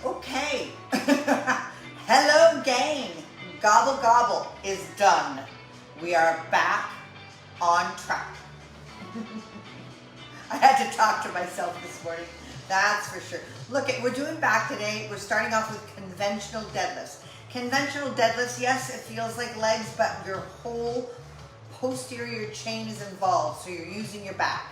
Okay. Hello, gang. Gobble gobble is done. We are back on track. I had to talk to myself this morning. That's for sure. Look, we're doing back today. We're starting off with conventional deadlifts. Conventional deadlifts, yes, it feels like legs, but your whole posterior chain is involved, so you're using your back.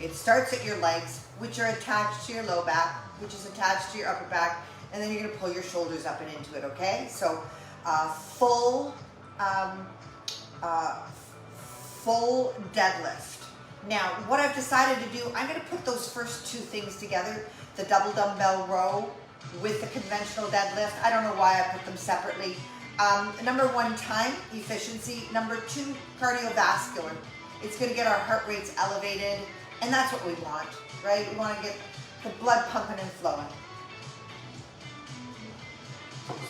It starts at your legs, which are attached to your low back, which is attached to your upper back, and then you're gonna pull your shoulders up and into it, okay? So full deadlift. Now, what I've decided to do, I'm gonna put those first two things together, the double dumbbell row with the conventional deadlift. I don't know why I put them separately. Number one, time efficiency. Number two, cardiovascular. It's gonna get our heart rates elevated, and that's what we want, right? We wanna get the blood pumping and flowing.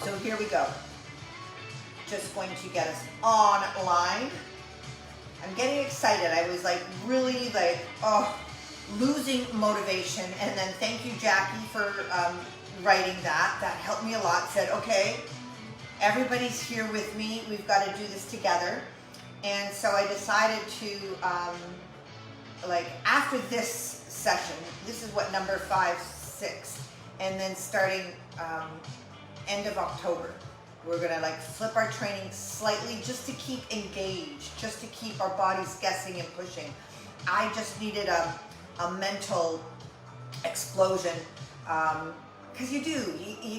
So here we go. Just going to get us online. I'm getting excited. I was like really like, losing motivation. And then thank you, Jackie, for writing that. That helped me a lot. Said, okay, everybody's here with me. We've got to do this together. And so I decided to, like after this session, this is what, number 5, 6. And then starting end of October, we're gonna like flip our training slightly just to keep engaged, just to keep our bodies guessing and pushing. I just needed a mental explosion, because you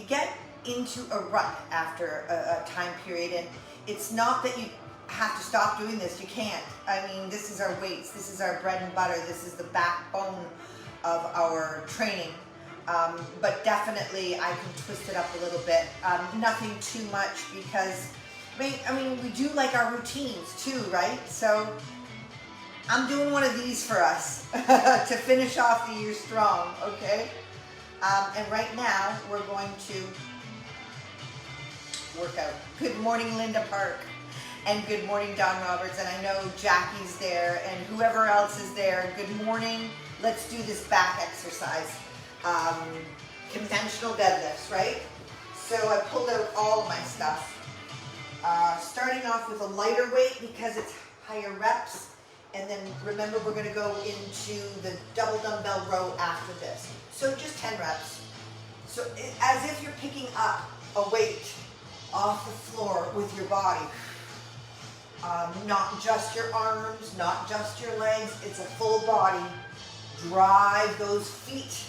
get into a rut after a time period, and it's not that you have to stop doing this, you can't. I mean, this is our weights, this is our bread and butter, this is the backbone of our training. But definitely I can twist it up a little bit. Nothing too much, because I mean we do like our routines too, right? So I'm doing one of these for us to finish off the year strong, okay? And right now we're going to work out. Good morning, Linda Park, and good morning, Don Roberts, and I know Jackie's there and whoever else is there. Good morning. Let's do this back exercise. Conventional deadlifts, right? So I pulled out all of my stuff. Starting off with a lighter weight because it's higher reps. And then remember, we're gonna go into the double dumbbell row after this. So just 10 reps. So as if you're picking up a weight off the floor with your body. Not just your arms, not just your legs, it's a full body. Drive those feet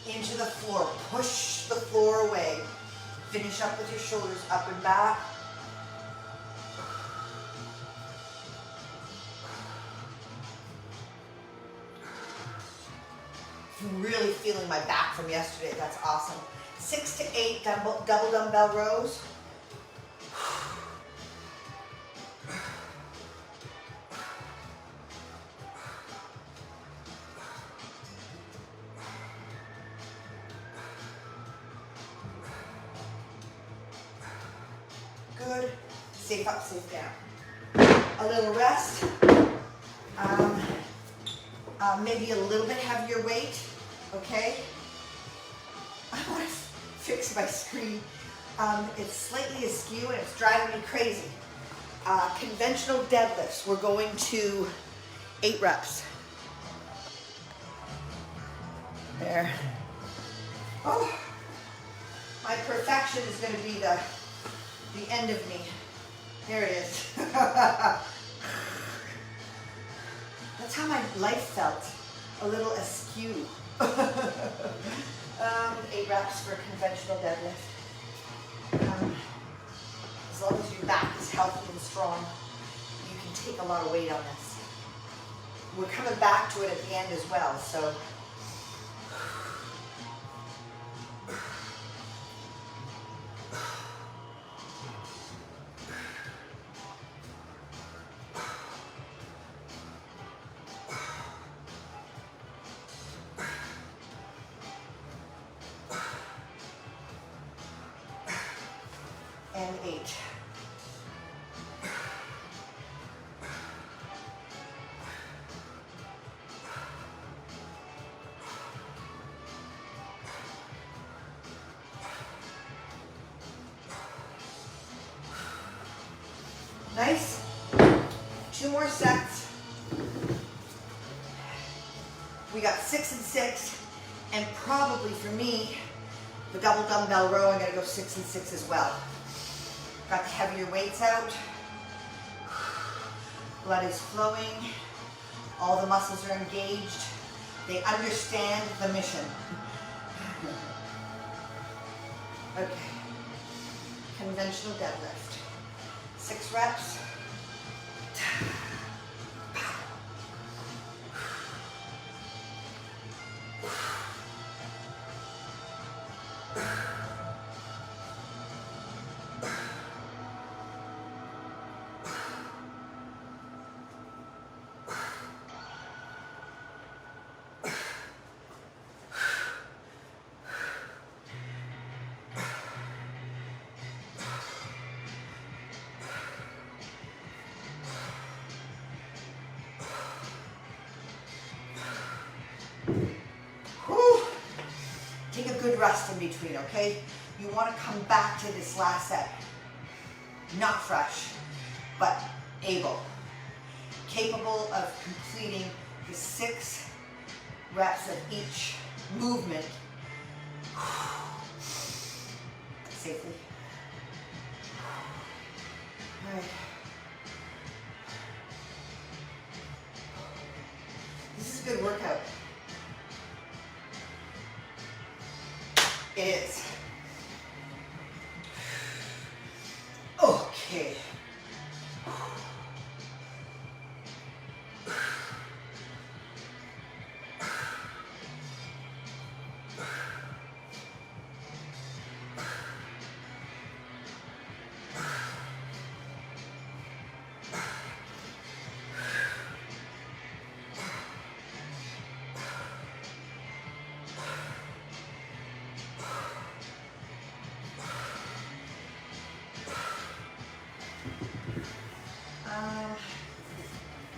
into the floor, push the floor away. Finish up with your shoulders up and back. I'm really feeling my back from yesterday, that's awesome. 6 to 8 double dumbbell rows. Good. Safe up, safe down. A little rest. Maybe a little bit heavier weight. Okay. I want to fix my screen. It's slightly askew and it's driving me crazy. Conventional deadlifts. We're going to 8 reps. There. Oh, my perfection is going to be the end of me. There it is. That's how my life felt. A little askew. 8 reps for conventional deadlift. As long as your back is healthy and strong, you can take a lot of weight on this. We're coming back to it at the end as well, so. And 8. Nice. 2 more sets. We got 6 and 6, and probably for me, the double dumbbell row, I'm gonna go 6 and 6 as well. Got the heavier weights out. Blood is flowing. All the muscles are engaged. They understand the mission. Okay. Conventional deadlift. 6 reps. Take a good rest in between, okay? You want to come back to this last set. Not fresh, but able. Capable of completing the 6 reps of each movement safely. All right. This is a good workout. It is. Okay.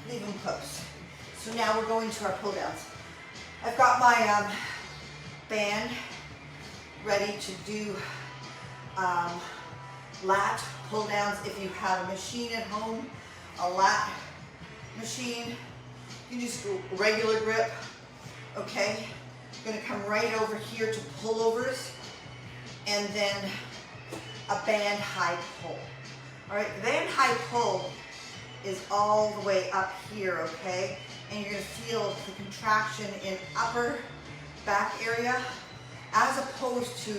Leave them close. So now we're going to our pull downs. I've got my band ready to do lat pull downs. If you have a machine at home, a lat machine, you just go regular grip. Okay, I'm gonna come right over here to pullovers, and then a band high pull. All right, the band high pull is all the way up here, okay? And you're gonna feel the contraction in upper back area as opposed to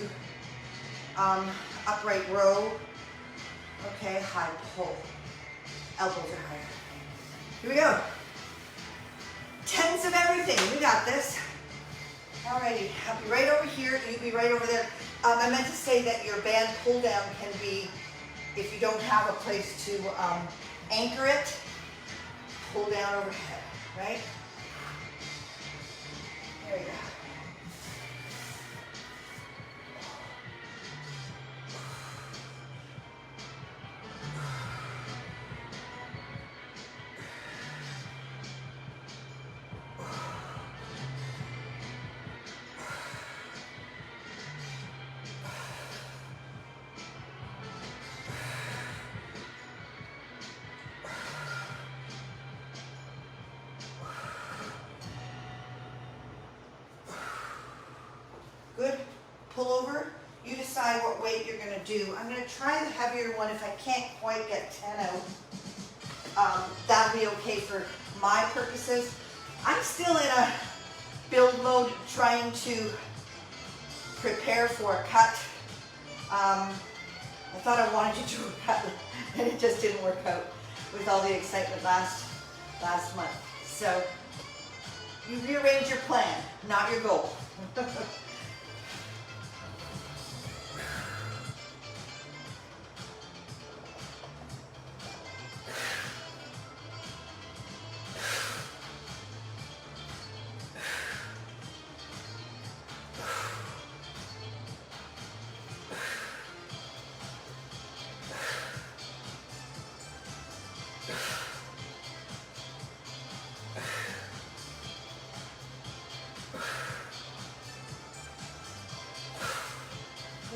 upright row. Okay, high pull. Elbows are higher. Here we go. 10s of everything, we got this. Alrighty, I'll be right over here, you be right over there. I meant to say that your band pull down can be, if you don't have a place to anchor it, pull down overhead, right? There you go. Good. Pull over. You decide what weight you're going to do. I'm going to try the heavier one. If I can't quite get 10 out, that'll be okay for my purposes. I'm still in a build mode trying to prepare for a cut. I thought I wanted to do a cut, and it just didn't work out with all the excitement last month. So you rearrange your plan, not your goal.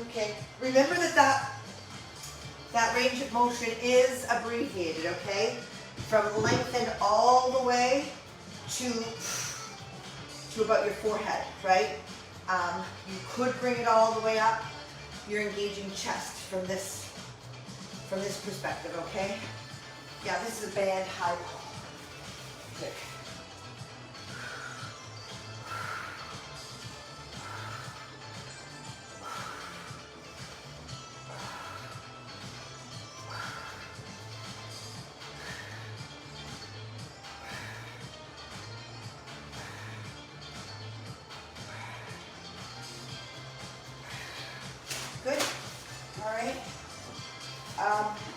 Okay, remember that That range of motion is abbreviated, okay? From lengthen all the way to about your forehead, right? You could bring it all the way up. You're engaging chest from this perspective, okay? Yeah, this is a band high pull. Good. Good. All right.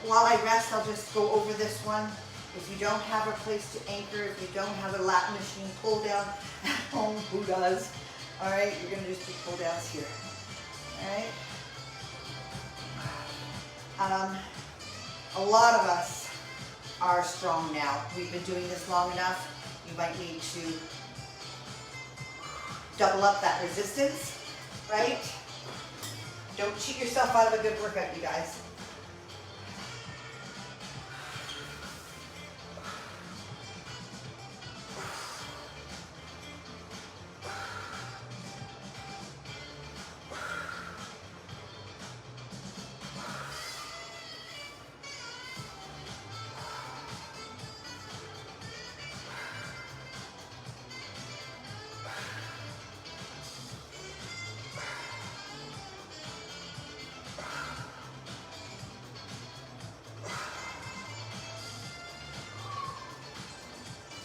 While I rest, I'll just go over this one. If you don't have a place to anchor, if you don't have a lat machine pull down at home, who does? All right, you're gonna just do pull downs here. All right. A lot of us are strong now. We've been doing this long enough. You might need to double up that resistance, right? Don't cheat yourself out of a good workout, you guys.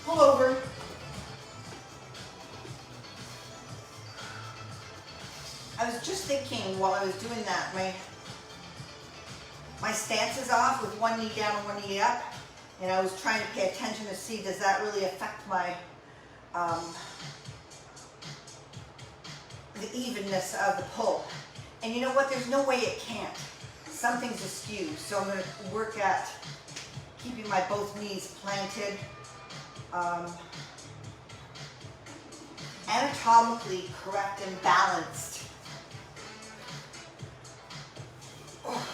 Pull over. I was just thinking while I was doing that, my stance is off with one knee down and one knee up, and I was trying to pay attention to see, does that really affect my the evenness of the pull? And you know what? There's no way it can't. Something's askew, so I'm going to work at keeping my both knees planted. Anatomically correct and balanced. Oh.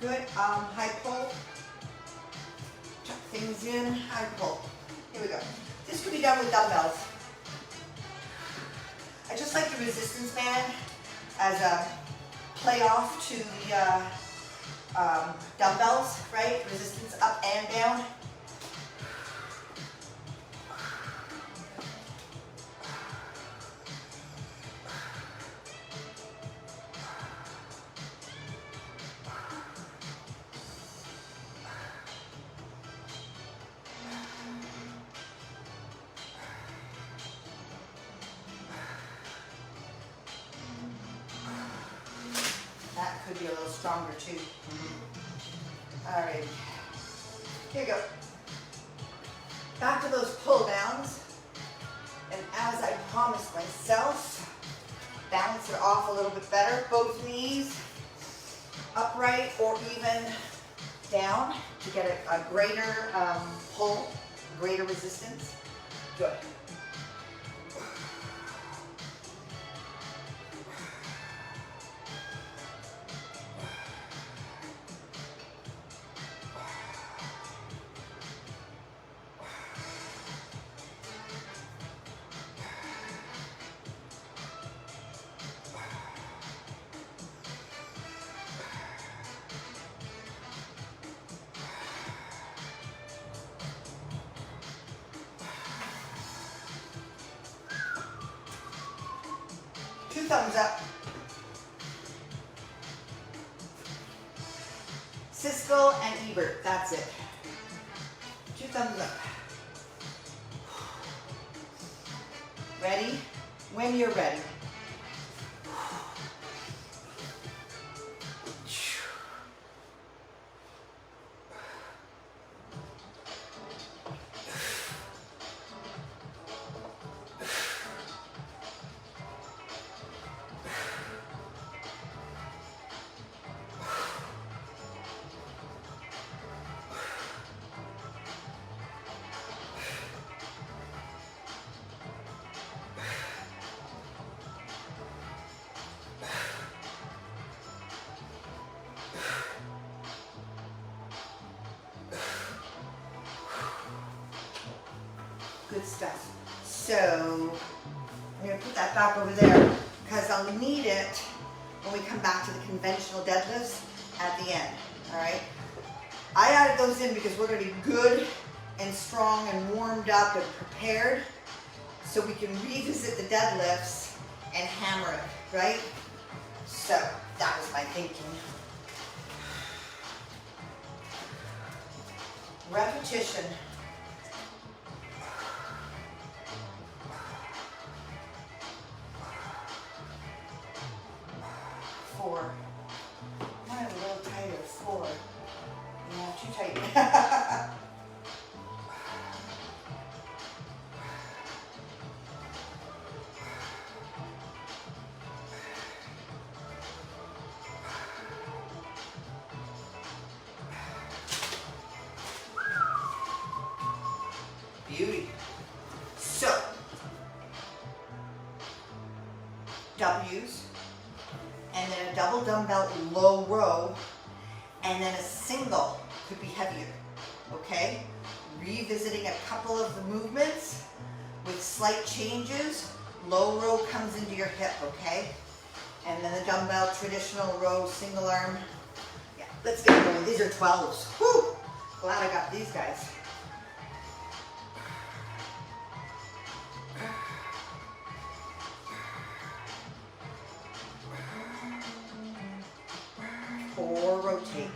Good, high pull, tuck things in, high pull. Here we go. This could be done with dumbbells. I just like the resistance band as a play off to the dumbbells, right? Resistance up and down. Could be a little stronger too. All right, here we go. Back to those pull downs. And as I promised myself, balance it off a little bit better. Both knees upright or even down to get a greater pull, greater resistance. Good. Two thumbs up. Siskel and Ebert, that's it. Two thumbs up. Ready? when you're ready. Good stuff. So I'm going to put that back over there because I'll need it when we come back to the conventional deadlifts at the end. All right. I added those in because we're going to be good and strong and warmed up and prepared so we can revisit the deadlifts and hammer it, right? So that was my thinking. Repetition. 4. I want it a little tighter. 4. Yeah, too tight. Beauty. So, W's, and then a double dumbbell low row, and then a single could be heavier, okay? Revisiting a couple of the movements with slight changes. Low row comes into your hip, okay? And then the dumbbell traditional row, single arm. Yeah, let's get going. These are 12s. Whew! Glad I got these guys. Rotate.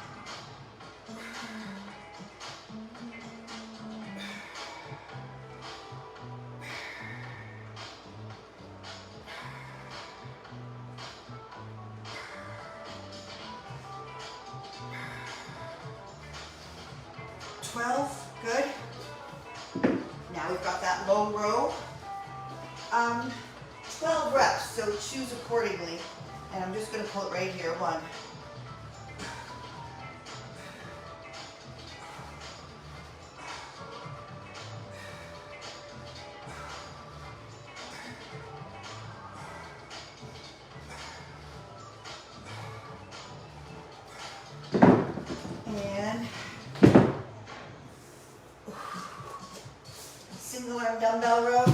Good. Now we've got that low row. 12 reps, so choose accordingly. And I'm just going to pull it right here. 1. Single arm dumbbell row.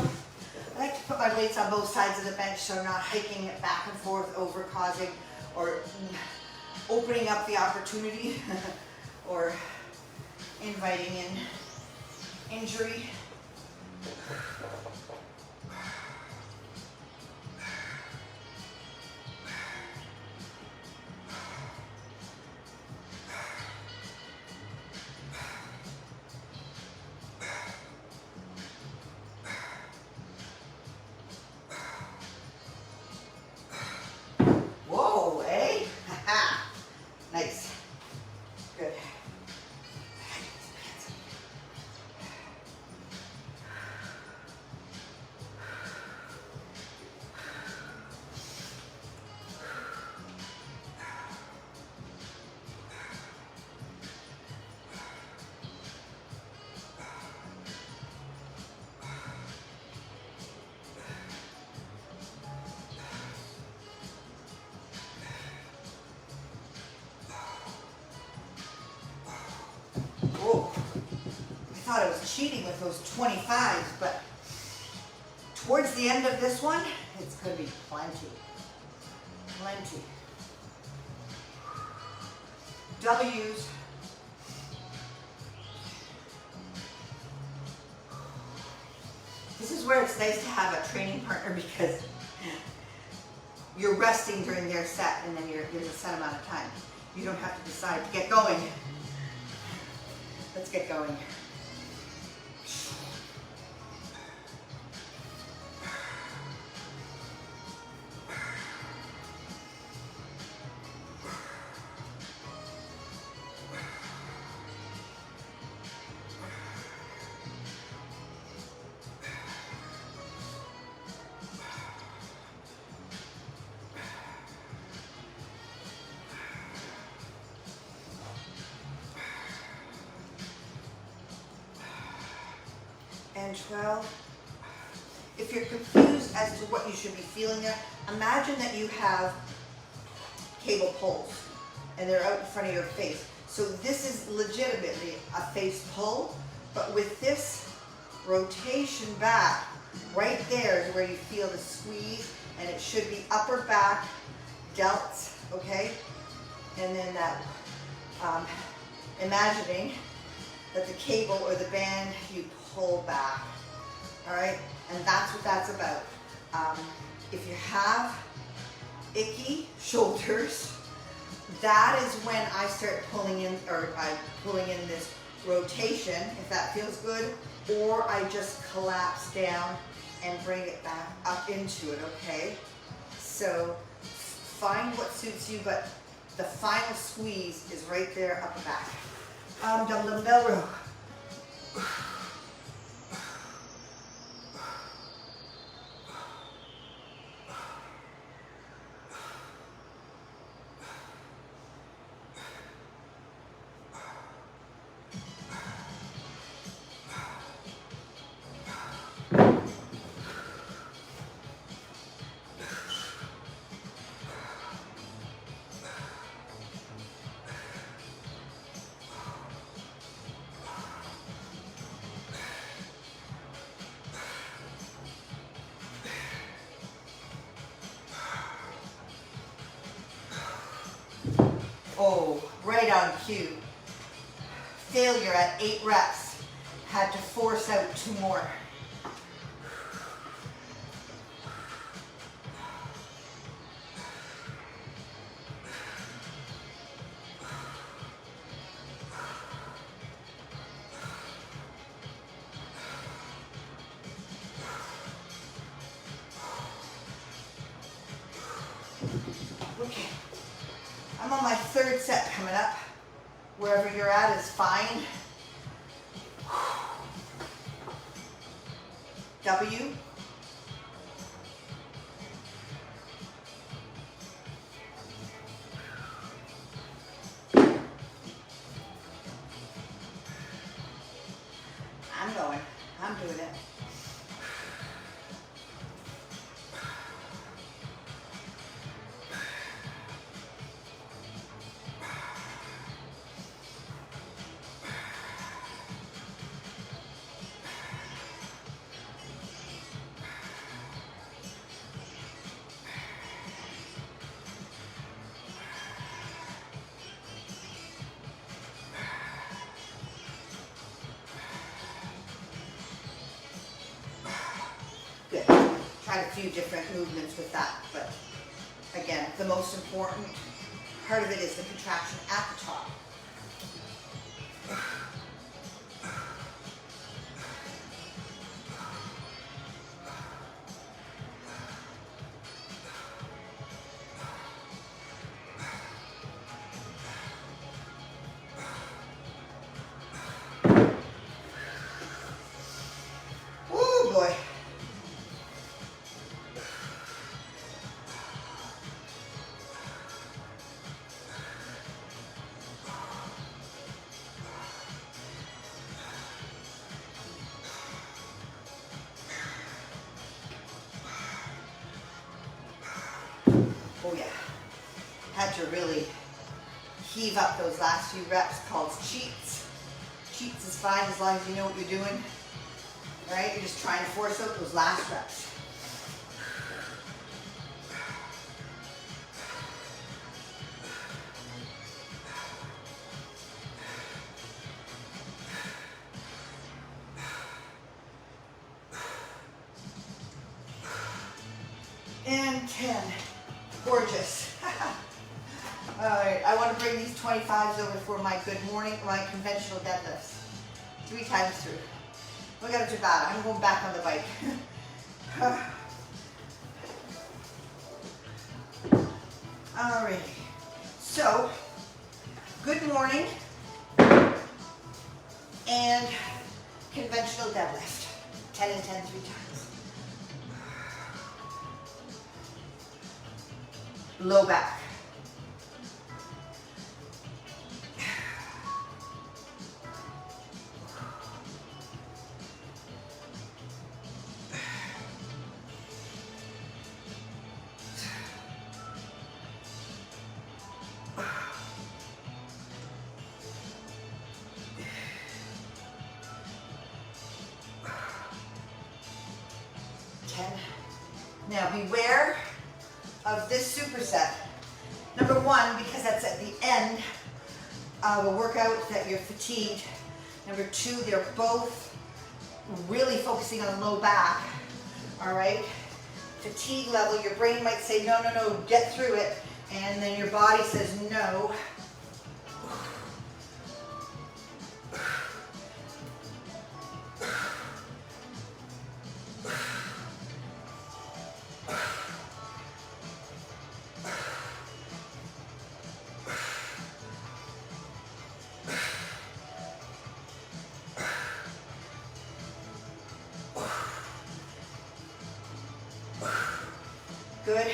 I like to put my weights on both sides of the bench so I'm not hiking it back and forth, over causing or opening up the opportunity or inviting in injury. Nice. Good. Oh, I thought I was cheating with those 25s, but towards the end of this one, it's going to be plenty. Plenty. W's. This is where it's nice to have a training partner because you're resting during their set and then there's a set amount of time. You don't have to decide to get going. Let's get going. and 12. If you're confused as to what you should be feeling there, imagine that you have cable pulls and they're out in front of your face. So this is legitimately a face pull, but with this rotation back, right there is where you feel the squeeze, and it should be upper back, delts, okay? And then that, imagining that the cable or the band, you pull back, all right? And that's what that's about. If you have icky shoulders, that is when I start pulling in, or I'm pulling in this rotation, if that feels good, or I just collapse down and bring it back up into it, okay? So find what suits you, but the final squeeze is right there up the back. Dumbbell row. Oh, right on cue. Failure at 8 reps. Had to force out 2 more. Okay. I'm on my 3rd set coming up. Wherever you're at is fine. W. I'm going. I'm doing it. Good. Tried a few different movements with that, but again, the most important part of it is the contraction at the top. Oh boy. Oh yeah, had to really heave up those last few reps called cheats. Cheats is fine as long as you know what you're doing, right? You're just trying to force out those last reps. And 10. Gorgeous. All right, I want to bring these 25s over for my good morning, my conventional deadlifts. 3 times through. We got a Tabata. I'm going back on the bike. All right. So, good morning and conventional deadlift. 10 and 10 3 times. Low back. 10. Now beware of this superset. Number one, because that's at the end of a workout that you're fatigued. Number two, they're both really focusing on low back, all right? Fatigue level, your brain might say, no, no, no, get through it. And then your body says, no. Good.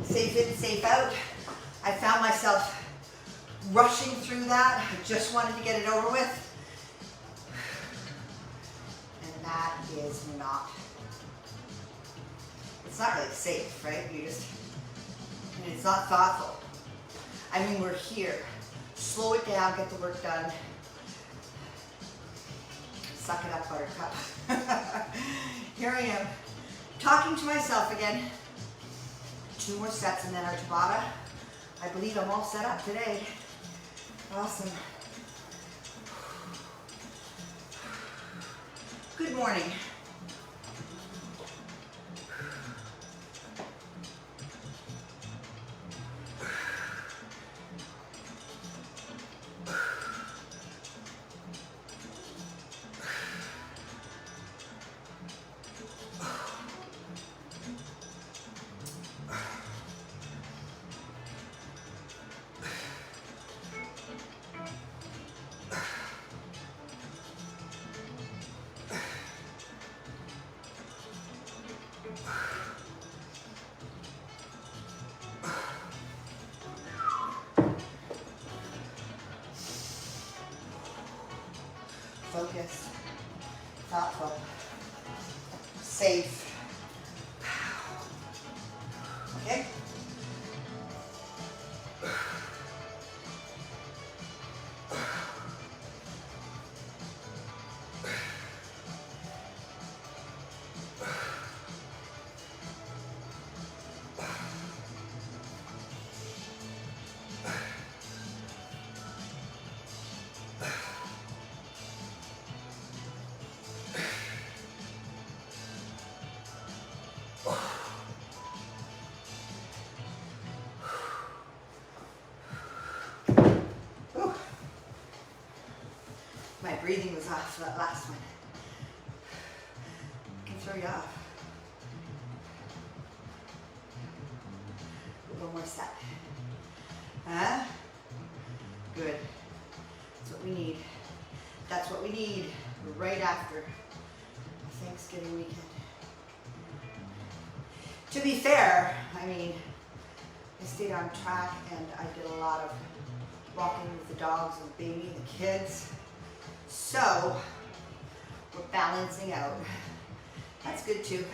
Safe in, safe out. I found myself rushing through that. I just wanted to get it over with. And that is not, it's not really safe, right? And it's not thoughtful. I mean, we're here. Slow it down, get the work done. Suck it up, buttercup. Here I am, talking to myself again. 2 more sets and then our Tabata. I believe I'm all set up today. Awesome. Good morning. Focused, thoughtful, safe. Okay? My breathing was off for that last one. I can throw you off. One more set. Huh? Good. That's what we need. That's what we need right after Thanksgiving weekend. To be fair, I mean, I stayed on track and I did a lot of walking with the dogs and the baby and the kids. So, we're balancing out. That's good too.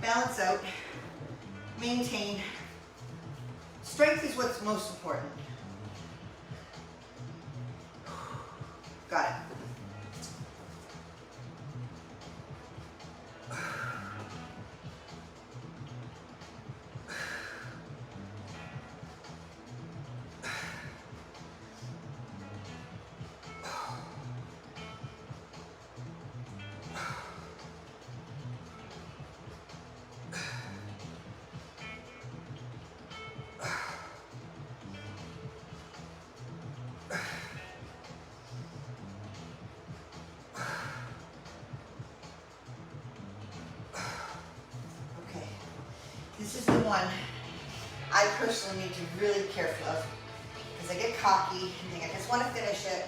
Balance out, maintain. Strength is what's most important. Got it. This is the one I personally need to really be careful of because I get cocky and think I just want to finish it,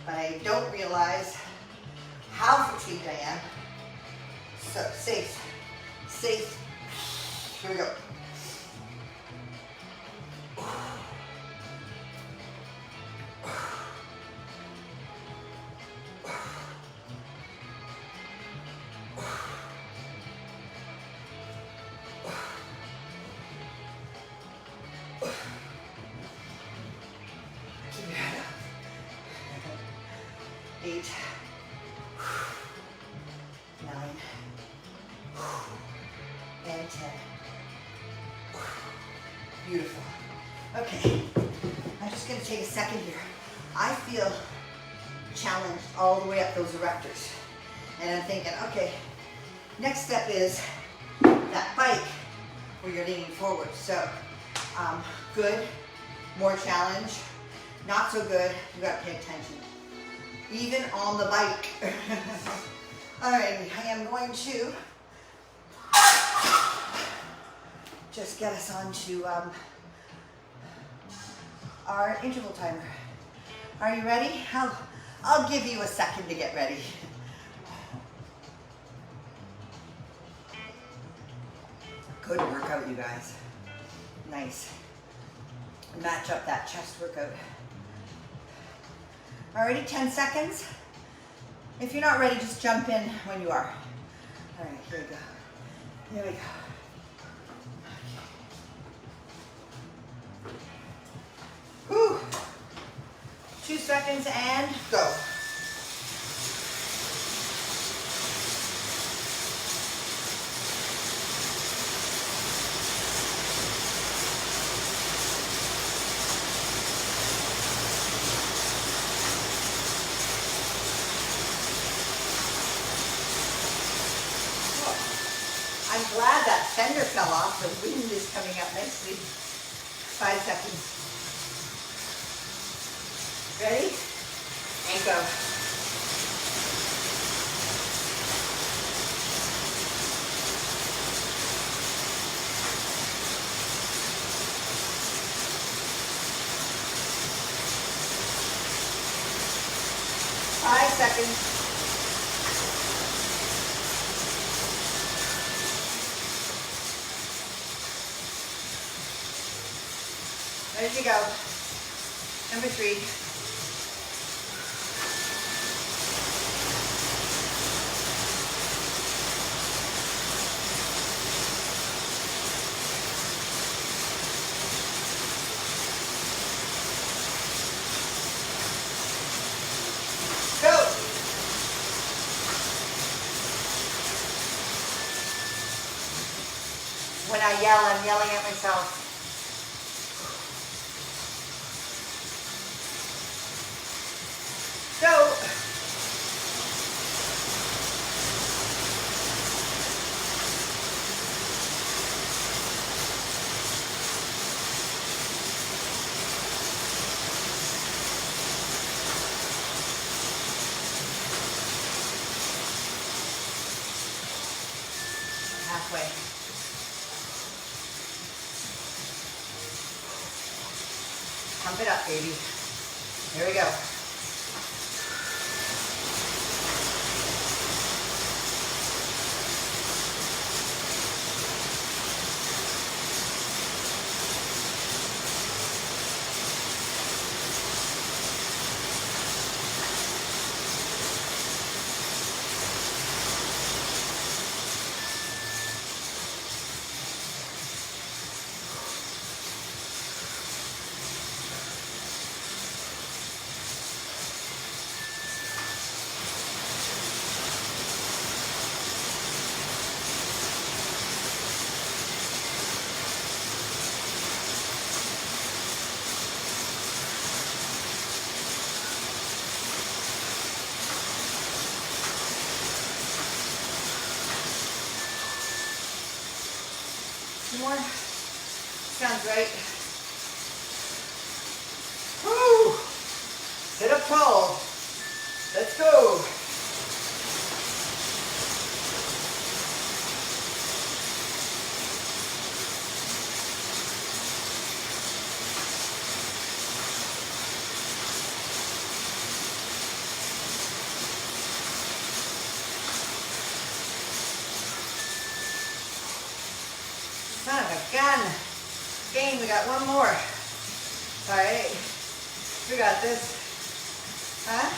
but I don't realize how fatigued I am. So safe, safe. Here we go. Keep your head up. 8, 9, Okay, I'm just gonna take a second here. I feel challenged all the way up those erectors. And I'm thinking, okay, next step is that bike where you're leaning forward. So, good, more challenge, not so good, you gotta pay attention. Even on the bike. All right, I am going to just get us onto our interval timer. Are you ready? I'll give you a second to get ready. Good workout, you guys. Nice. Match up that chest workout. Alrighty, 10 seconds. If you're not ready, just jump in when you are. All right, here we go. Here we go. Whew. 2 seconds and go. I'm glad that fender fell off. The wind is coming up nicely. 5 seconds. Ready? And go. Five seconds. Ready to go. Number 3. Go. When I yell, I'm yelling at myself. Go. Halfway. Pump it up, baby. Here we go. More. Sounds right. Woo! Sit up tall. Let's go. Son of a gun. Game, we got one more. All right, we got this. Huh?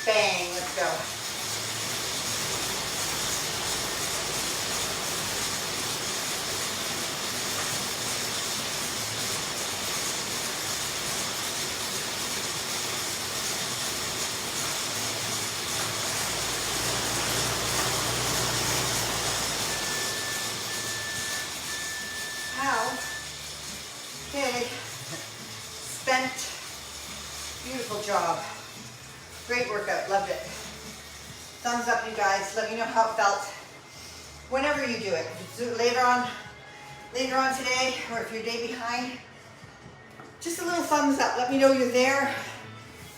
Bang, let's go. Okay, let me know how it felt. Whenever you do it, do it later on today, or if you're a day behind, just a little thumbs up. Let me know you're there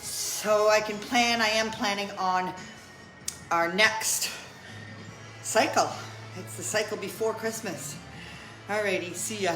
so I can plan. I am planning on our next cycle. It's the cycle before Christmas. Alrighty, see ya.